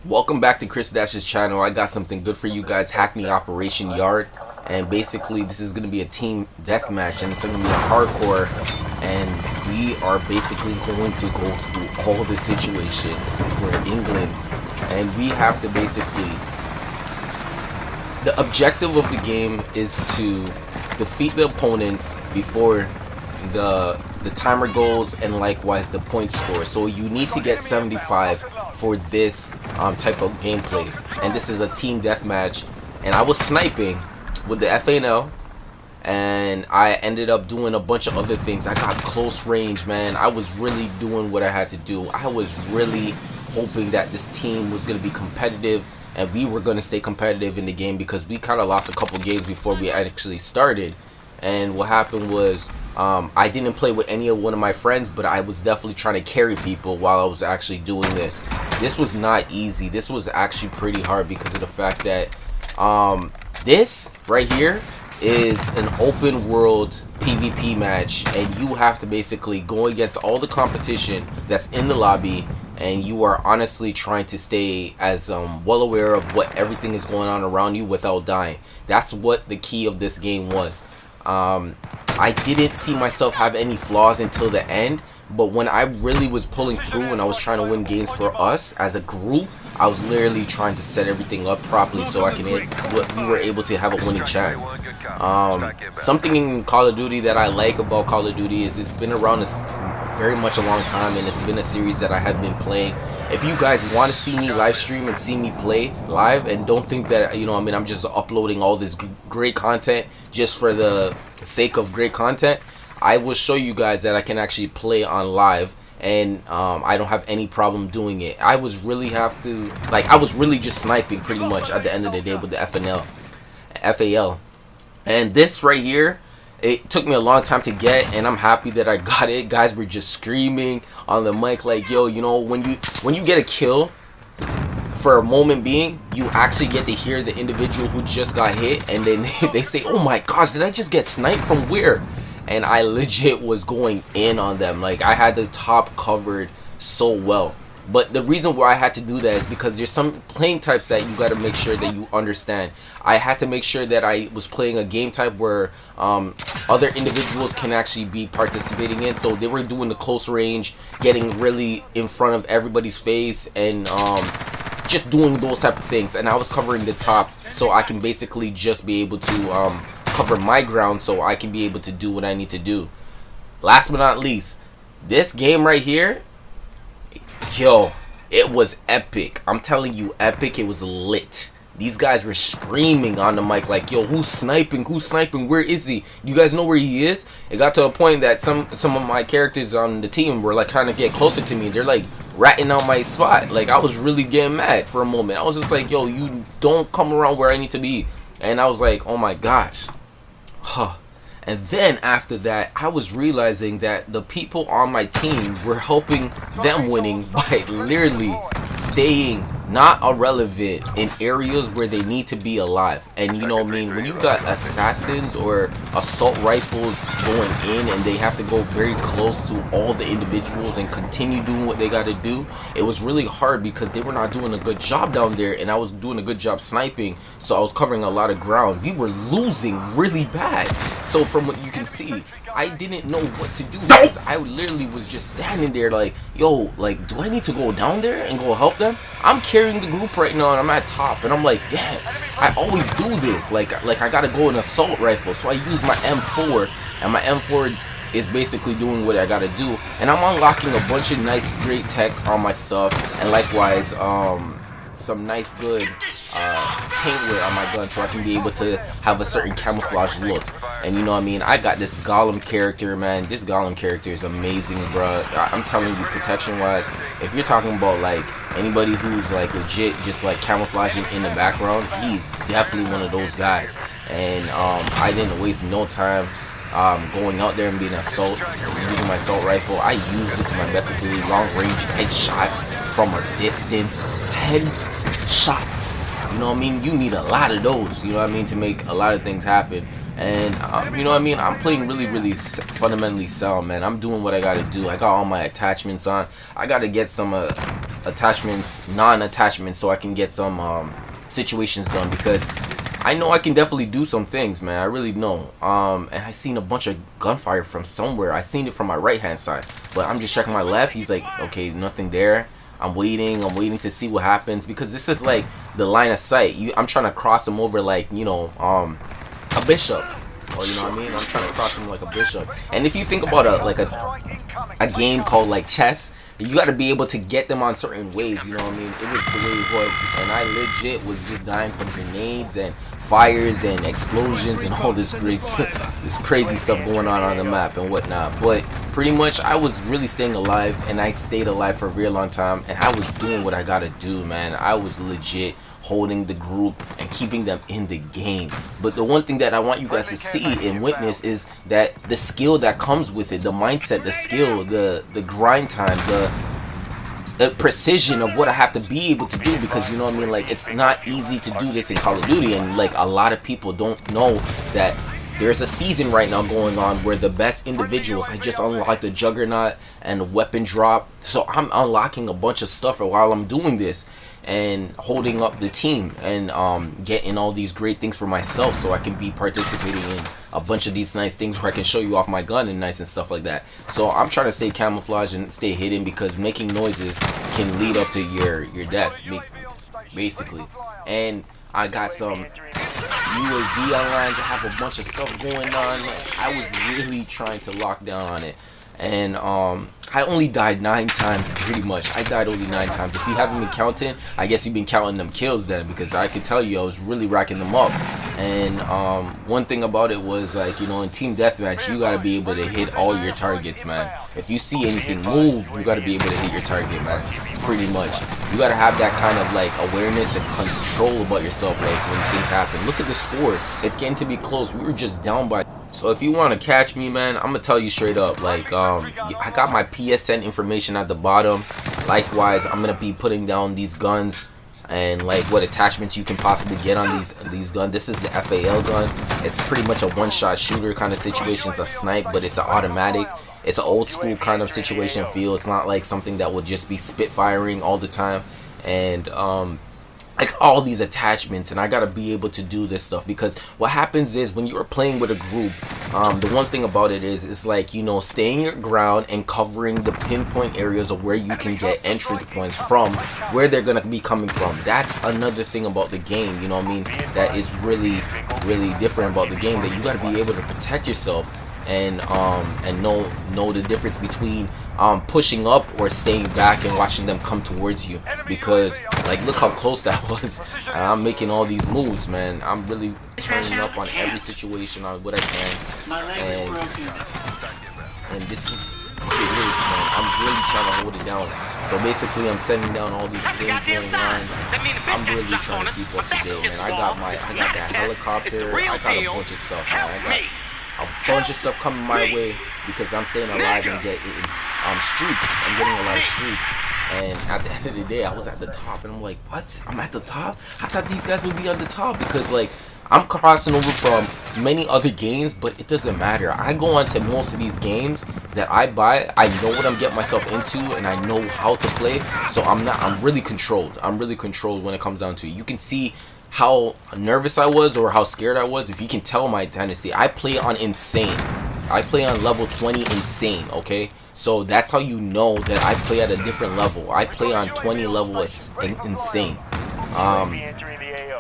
Welcome back to ChrisDash's channel. I got something good for you guys. Hackney Operation Yard. And basically this is going to be a team deathmatch, and it's going to be a hardcore, and we are basically going to go through all the situations. We're in England and we have to basically, the objective of the game is to defeat the opponents before the timer goes, and likewise the point score. So you need to get 75 for this type of gameplay, and this is a team deathmatch. And I was sniping with the FANL, and I ended up doing a bunch of other things. I got close range, man. I was really doing what I had to do. I was really hoping that this team was going to be competitive, and we were going to stay competitive in the game, because we kind of lost a couple games before we actually started. And what happened was, I didn't play with one of my friends, but I was definitely trying to carry people while I was actually doing this. This was not easy. This was actually pretty hard because of the fact that this right here is an open world PvP match, and you have to basically go against all the competition that's in the lobby, and you are honestly trying to stay as well aware of what everything is going on around you without dying. That's what the key of this game was. I didn't see myself have any flaws until the end, but when I really was pulling through and I was trying to win games for us as a group, I was literally trying to set everything up properly so we were able to have a winning chance. Something in Call of Duty that I like about Call of Duty is it's been around very much a long time, and it's been a series that I have been playing. If you guys want to see me live stream and see me play live, and don't think that, I'm just uploading all this great content just for the sake of great content, I will show you guys that I can actually play on live, and I don't have any problem doing it. I was really just sniping pretty much at the end of the day with the FAL. And this right here, it took me a long time to get, and I'm happy that I got it. Guys were just screaming on the mic like, yo, when you get a kill, for a moment being, you actually get to hear the individual who just got hit, and then they say, oh my gosh, did I just get sniped from where? And I legit was going in on them. Like, I had the top covered so well. But the reason why I had to do that is because there's some playing types that you got to make sure that you understand. I had to make sure that I was playing a game type where other individuals can actually be participating in. So they were doing the close range, getting really in front of everybody's face, and just doing those type of things. And I was covering the top, so I can basically just be able to cover my ground, so I can be able to do what I need to do. Last but not least, this game right here, yo, it was epic. I'm telling you, epic. It was lit. These guys were screaming on the mic like, yo, who's sniping? Who's sniping? Where is he? You guys know where he is? It got to a point that some of my characters on the team were like trying to get closer to me. They're like ratting out my spot. Like, I was really getting mad for a moment. I was just like, yo, you don't come around where I need to be. And I was like, oh my gosh. Huh. And then after that, I was realizing that the people on my team were helping them winning by literally staying not irrelevant in areas where they need to be alive. And when you got assassins or assault rifles going in, and they have to go very close to all the individuals and continue doing what they got to do, it was really hard because they were not doing a good job down there, and I was doing a good job sniping, so I was covering a lot of ground. We were losing really bad. So from what you can see, I didn't know what to do, because I literally was just standing there like, yo, like, do I need to go down there and go help them? I'm carrying the group right now, and I'm at top, and I'm like, damn, I always do this. Like I gotta go an assault rifle, so I use my M4, and my M4 is basically doing what I gotta do, and I'm unlocking a bunch of nice, great tech on my stuff, and likewise, some nice, good paintwear on my gun, so I can be able to have a certain camouflage look. And I got this Golem character, man. This Golem character is amazing, bro. I'm telling you, protection wise, if you're talking about like anybody who's like legit just like camouflaging in the background, he's definitely one of those guys. And I didn't waste no time going out there and being assault, using my assault rifle. I used it to my best ability. Long range headshots from a distance, headshots. You need a lot of those, to make a lot of things happen. And I'm playing really fundamentally sound, man. I'm doing what I gotta do. I got all my attachments on. I gotta get some attachments, non-attachments, so I can get some situations done, because I know I can definitely do some things, man. I really know. And I seen a bunch of gunfire from somewhere. I seen it from my right hand side, but I'm just checking my left. He's like, okay, nothing there. I'm waiting to see what happens, because this is like the line of sight. I'm trying to cross him over like, you know, a bishop, or you know what I mean. I'm trying to cross him like a bishop. And if you think about a game called like chess, you got to be able to get them on certain ways, you know what I mean. It was the way it was, and I legit was just dying from grenades and fires and explosions and all this this crazy stuff going on the map and whatnot. But pretty much I was really staying alive, and I stayed alive for a real long time, and I was doing what I gotta do, man. I was legit holding the group and keeping them in the game. But the one thing that I want you guys to see and witness is that the skill that comes with it, the mindset, the skill, the grind time, the precision of what I have to be able to do, because you know what I mean, like, it's not easy to do this in Call of Duty, and like a lot of people don't know that there's a season right now going on where the best individuals, I just unlocked the Juggernaut and the weapon drop, so I'm unlocking a bunch of stuff while I'm doing this and holding up the team and getting all these great things for myself, so I can be participating in a bunch of these nice things where I can show you off my gun and nice and stuff like that. So I'm trying to stay camouflaged and stay hidden, because making noises can lead up to your death, basically. And I got some UAV online to have a bunch of stuff going on. I was really trying to lock down on it, and I only died 9 times, pretty much. I died only 9 times. If you haven't been counting, I guess you've been counting them kills then, because I could tell you I was really racking them up. And one thing about it was, like, you know, in team deathmatch, you gotta be able to hit all your targets, man. If you see anything move, you gotta be able to hit your target, man. Pretty much. You gotta have that kind of like awareness and control about yourself, like when things happen. Look at the score. It's getting to be close. We were just down by. So if you want to catch me, man, I'm gonna tell you straight up, like, I got my PSN information at the bottom. Likewise, I'm gonna be putting down these guns and like what attachments you can possibly get on these guns. This is the FAL gun. It's pretty much a one-shot shooter kind of situation. It's a snipe, but it's an automatic. It's an old school kind of situation feel. It's not like something that would just be spitfiring all the time. And like all these attachments, and I gotta be able to do this stuff, because what happens is when you're playing with a group, the one thing about it is, it's like, you know, staying your ground and covering the pinpoint areas of where you can get entrance points from, where they're gonna be coming from. That's another thing about the game, you know what I mean, that is really different about the game, that you gotta be able to protect yourself and know the difference between pushing up or staying back and watching them come towards you. Because like, look how close that was, and I'm making all these moves, man. I'm really turning up on every situation on what I can, and this is what it is, man. I'm really trying to hold it down. So basically, I'm setting down all these things going on. I'm really trying to keep up to date, man. I got that helicopter. I got a bunch of stuff, man. I got a bunch of stuff coming my way, because I'm staying alive and getting streaks. I'm getting a lot of streaks. And at the end of the day, I was at the top, and I'm like, what? I'm at the top? I thought these guys would be on the top, because like, I'm crossing over from many other games, but it doesn't matter. I go on to most of these games that I buy. I know what I'm getting myself into, and I know how to play. So I'm really controlled. I'm really controlled when it comes down to it. You can see how nervous I was, or how scared I was, if you can tell my tendency. I play on insane. I play on level 20 insane, okay? So that's how you know that I play at a different level. I play on 20 level insane.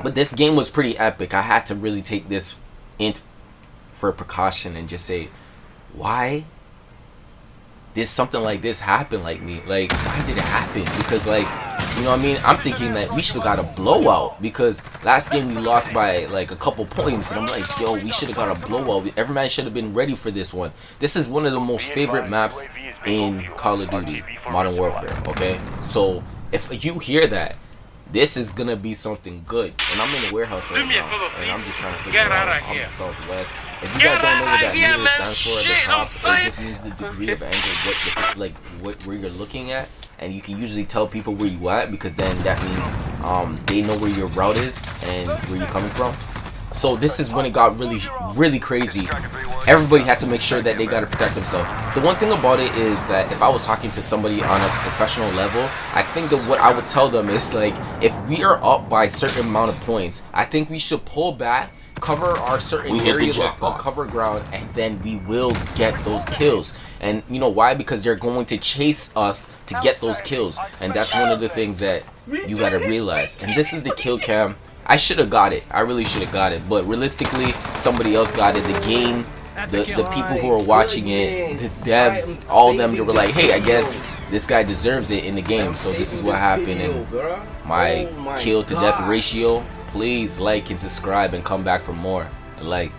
But this game was pretty epic. I had to really take this for precaution and just say, why did something like this happen? Like me, like, why did it happen? Because like, you know what I mean, I'm thinking that we should have got a blowout, because last game we lost by like a couple points, and I'm like, yo, we should have got a blowout. Every man should have been ready for this one. This is one of the most favorite maps in Call of Duty Modern Warfare, okay? So if you hear that, this is gonna be something good. And I'm in the warehouse right now, and I'm just trying to figure out how to Southwest. If you guys don't know what that meter stands for at the top, it just means the degree of angle, where you're looking at. And you can usually tell people where you at, because then that means they know where your route is and where you're coming from. So this is when it got really crazy. Everybody had to make sure that they got to protect themselves. The one thing about it is that if I was talking to somebody on a professional level, I think that what I would tell them is like, if we are up by a certain amount of points, I think we should pull back, cover our certain areas of cover ground, and then we will get those kills. And you know why? Because they're going to chase us to get those kills, and that's one of the things that you got to realize. And this is the kill cam. I should have got it. I really should have got it, but realistically somebody else got it. The game, the people who are watching it, the devs, all of them, they were like, hey, I guess this guy deserves it in the game. So this is what happened, and my kill to death ratio. Please like and subscribe and come back for more. Like